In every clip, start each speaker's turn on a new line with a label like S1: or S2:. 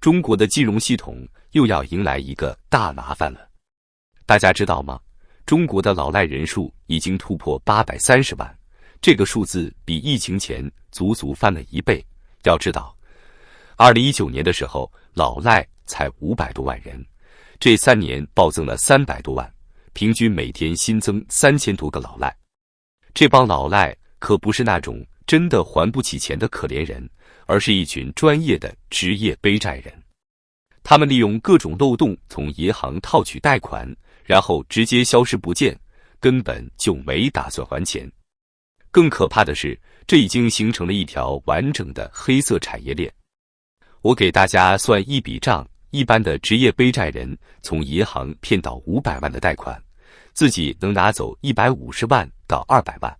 S1: 中国的金融系统又要迎来一个大麻烦了。大家知道吗？中国的老赖人数已经突破830万，这个数字比疫情前足足翻了1倍。要知道，2019年的时候，老赖才500多万人，这3年暴增了300多万，平均每天新增3000多个老赖。这帮老赖可不是那种真的还不起钱的可怜人，而是一群专业的职业背债人。他们利用各种漏洞从银行套取贷款，然后直接消失不见，根本就没打算还钱。更可怕的是，这已经形成了一条完整的黑色产业链。我给大家算一笔账，一般的职业背债人从银行骗到500万的贷款，自己能拿走150万到200万。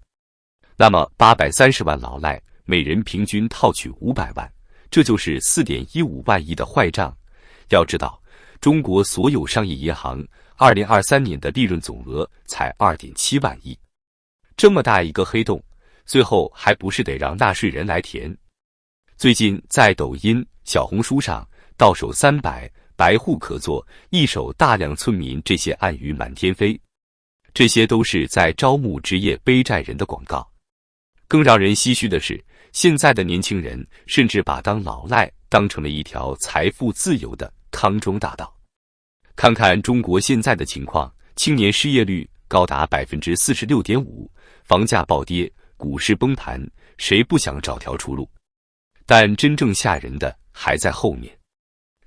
S1: 那么830万老赖，每人平均套取500万，这就是4.15万亿的坏账。要知道，中国所有商业银行2023年的利润总额才2.7万亿，这么大一个黑洞，最后还不是得让纳税人来填？最近在抖音、小红书上，到手300，白户可做，一手大量村民这些暗语满天飞，这些都是在招募职业背债人的广告。更让人唏嘘的是，现在的年轻人甚至把当老赖当成了一条财富自由的康庄大道。看看中国现在的情况，青年失业率高达 46.5%， 房价暴跌，股市崩盘，谁不想找条出路？但真正吓人的还在后面。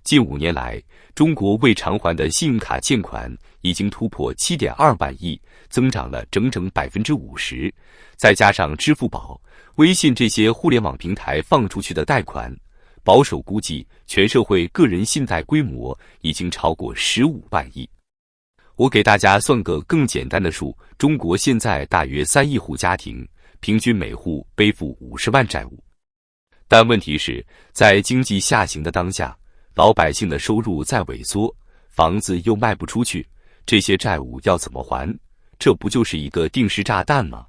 S1: 近5年来，中国未偿还的信用卡欠款已经突破 7.2 万亿，增长了整整 50%， 再加上支付宝、微信这些互联网平台放出去的贷款，保守估计全社会个人信贷规模已经超过15万亿。我给大家算个更简单的数，中国现在大约3亿户家庭，平均每户背负50万债务。但问题是，在经济下行的当下，老百姓的收入在萎缩，房子又卖不出去，这些债务要怎么还？这不就是一个定时炸弹吗？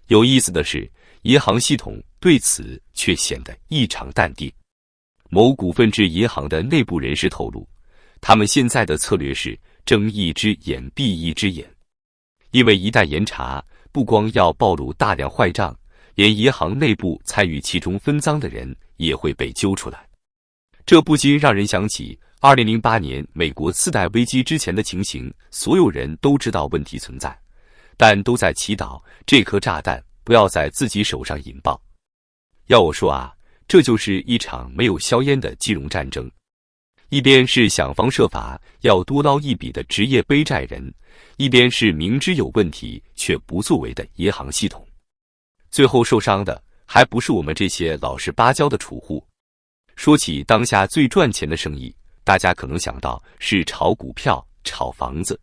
S1: 有意思的是，银行系统对此却显得异常淡定。某股份制银行的内部人士透露，他们现在的策略是睁一只眼闭一只眼，因为一旦严查，不光要暴露大量坏账，连银行内部参与其中分赃的人也会被揪出来。这不禁让人想起2008年美国次贷危机之前的情形，所有人都知道问题存在，但都在祈祷这颗炸弹不要在自己手上引爆。要我说啊，这就是一场没有硝烟的金融战争。一边是想方设法要多捞一笔的职业背债人，一边是明知有问题却不作为的银行系统。最后受伤的还不是我们这些老实巴交的储户。说起当下最赚钱的生意，大家可能想到是炒股票、炒房子，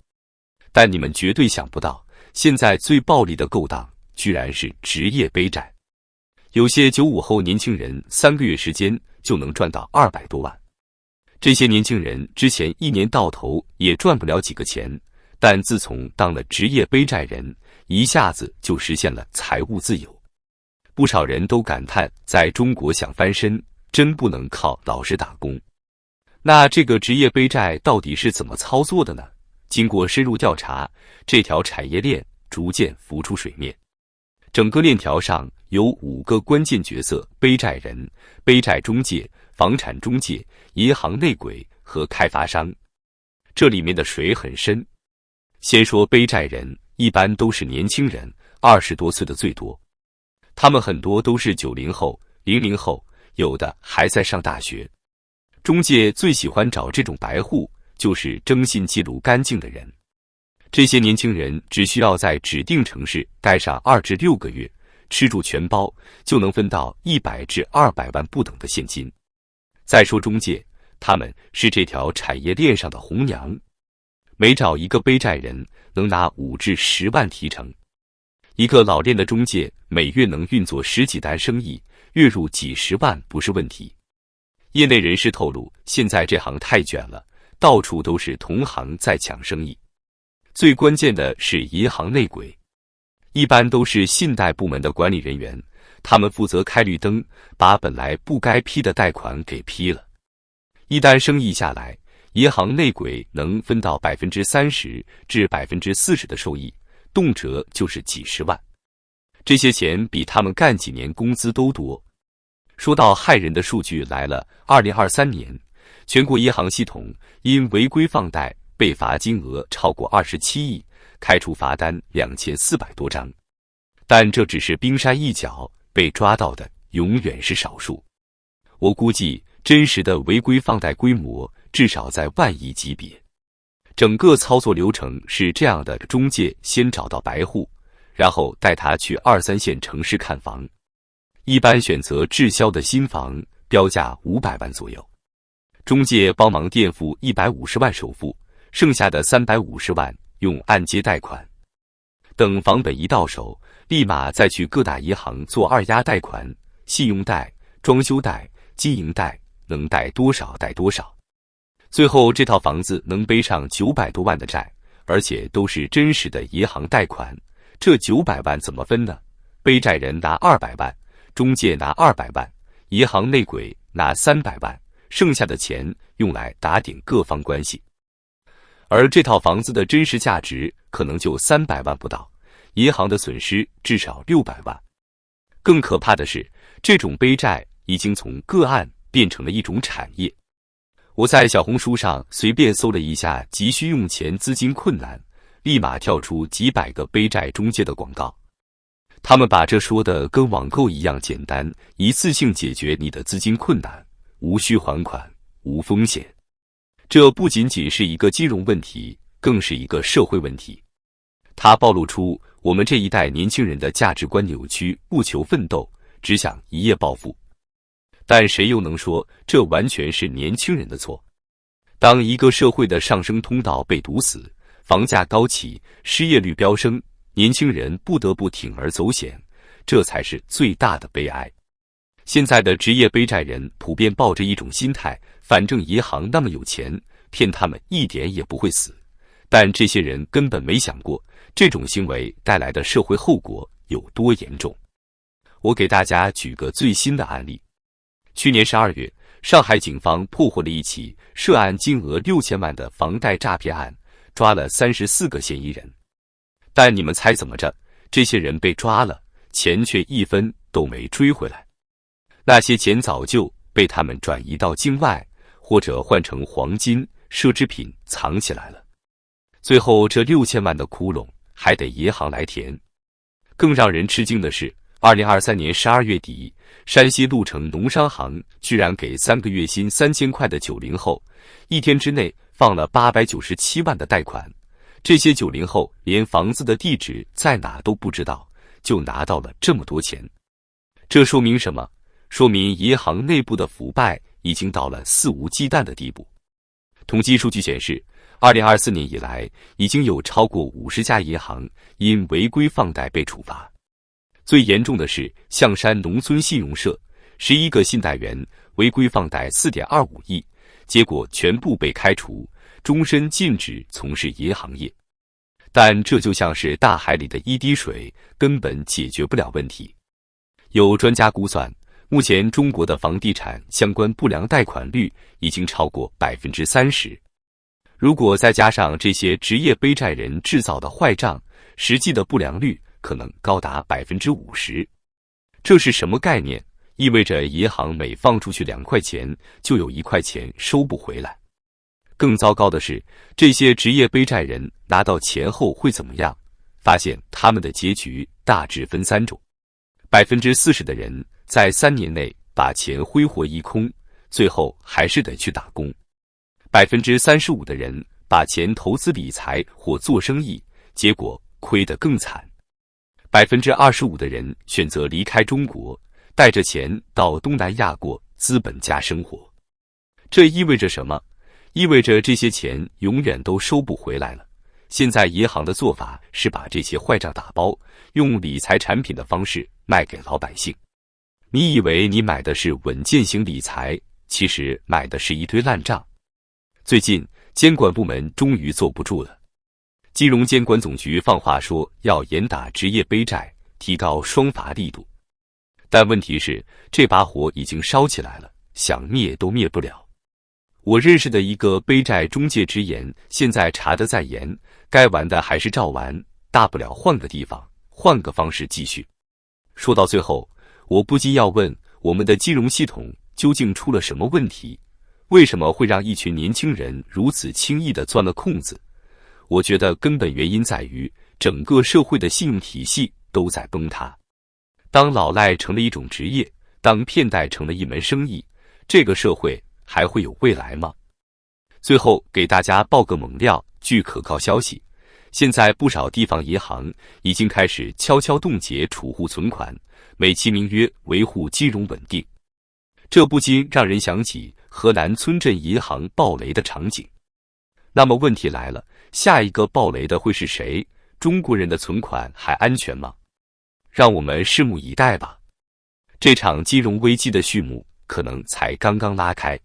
S1: 但你们绝对想不到，现在最暴利的勾当居然是职业背债。有些95后年轻人3个月时间就能赚到200多万。这些年轻人之前1年到头也赚不了几个钱，但自从当了职业背债人，一下子就实现了财务自由。不少人都感叹，在中国想翻身，真不能靠老实打工。那这个职业背债到底是怎么操作的呢？经过深入调查，这条产业链逐渐浮出水面。整个链条上有5个关键角色：背债人、背债中介、房产中介、银行内鬼和开发商。这里面的水很深。先说背债人，一般都是年轻人，20多岁的最多。他们很多都是90后、00后，有的还在上大学。中介最喜欢找这种白户，就是征信记录干净的人。这些年轻人只需要在指定城市待上2至6个月，吃住全包，就能分到100至200万不等的现金。再说中介，他们是这条产业链上的红娘，每找一个背债人，能拿5至10万提成。一个老练的中介每月能运作10几单生意，月入几十万不是问题。业内人士透露，现在这行太卷了，到处都是同行在抢生意。最关键的是银行内鬼，一般都是信贷部门的管理人员，他们负责开绿灯，把本来不该批的贷款给批了。一单生意下来，银行内鬼能分到30%至40%的收益，动辄就是几十万。这些钱比他们干几年工资都多。说到害人的数据来了，2023年，全国银行系统因违规放贷被罚金额超过27亿，开出罚单2400多张。但这只是冰山一角，被抓到的永远是少数。我估计真实的违规放贷规模至少在万亿级别。整个操作流程是这样的：中介先找到白户，然后带他去2、3线城市看房，一般选择滞销的新房，标价500万左右。中介帮忙垫付150万首付，剩下的350万用按揭贷款。等房本一到手，立马再去各大银行做2押贷款，信用贷、装修贷、经营贷，能贷多少贷多少。最后这套房子能背上900多万的债，而且都是真实的银行贷款。这900万怎么分呢？背债人拿200万，中介拿200万，银行内鬼拿300万，剩下的钱用来打点各方关系。而这套房子的真实价值可能就300万不到，银行的损失至少600万。更可怕的是，这种背债已经从个案变成了一种产业。我在小红书上随便搜了一下急需用钱资金困难，立马跳出几百个背债中介的广告。他们把这说的跟网购一样简单，一次性解决你的资金困难，无需还款，无风险。这不仅仅是一个金融问题，更是一个社会问题。它暴露出我们这一代年轻人的价值观扭曲，不求奋斗，只想一夜暴富。但谁又能说这完全是年轻人的错？当一个社会的上升通道被堵死，房价高企，失业率飙升，年轻人不得不铤而走险，这才是最大的悲哀。现在的职业背债人普遍抱着一种心态，反正银行那么有钱，骗他们一点也不会死。但这些人根本没想过，这种行为带来的社会后果有多严重。我给大家举个最新的案例。去年12月，上海警方破获了一起涉案金额6000万的房贷诈骗案，抓了34个嫌疑人。但你们猜怎么着？这些人被抓了，钱却一分都没追回来。那些钱早就被他们转移到境外，或者换成黄金、奢侈品藏起来了。最后这6000万的窟窿还得银行来填。更让人吃惊的是，2023年12月底，山西鹿城农商行居然给3个月薪3000块的90后，一天之内放了897万的贷款。这些90后连房子的地址在哪都不知道，就拿到了这么多钱。这说明什么？说明银行内部的腐败已经到了肆无忌惮的地步。统计数据显示，2024年以来，已经有超过50家银行因违规放贷被处罚。最严重的是象山农村信用社，11个信贷员违规放贷4.25亿，结果全部被开除，终身禁止从事银行业。但这就像是大海里的一滴水，根本解决不了问题。有专家估算，目前中国的房地产相关不良贷款率已经超过30%。如果再加上这些职业背债人制造的坏账，实际的不良率可能高达50%。这是什么概念？意味着银行每放出去2块钱，就有1块钱收不回来。更糟糕的是，这些职业背债人拿到钱后会怎么样？发现他们的结局大致分3种。40%的人在3年内把钱挥霍一空，最后还是得去打工。35%的人把钱投资理财或做生意，结果亏得更惨。25%的人选择离开中国，带着钱到东南亚过资本家生活。这意味着什么？意味着这些钱永远都收不回来了。现在银行的做法是把这些坏账打包，用理财产品的方式卖给老百姓。你以为你买的是稳健型理财，其实买的是一堆烂账。最近监管部门终于坐不住了，金融监管总局放话说要严打职业背债，提高双罚力度。但问题是，这把火已经烧起来了，想灭都灭不了。我认识的一个背债中介直言，现在查得再严，该玩的还是照玩，大不了换个地方，换个方式继续。说到最后，我不禁要问，我们的金融系统究竟出了什么问题？为什么会让一群年轻人如此轻易地钻了空子？我觉得根本原因在于整个社会的信用体系都在崩塌。当老赖成了一种职业，当骗贷成了一门生意，这个社会还会有未来吗？最后给大家爆个猛料，据可靠消息，现在不少地方银行已经开始悄悄冻结储户存款，美其名曰维护金融稳定。这不禁让人想起河南村镇银行暴雷的场景。那么问题来了，下一个暴雷的会是谁？中国人的存款还安全吗？让我们拭目以待吧。这场金融危机的序幕可能才刚刚拉开。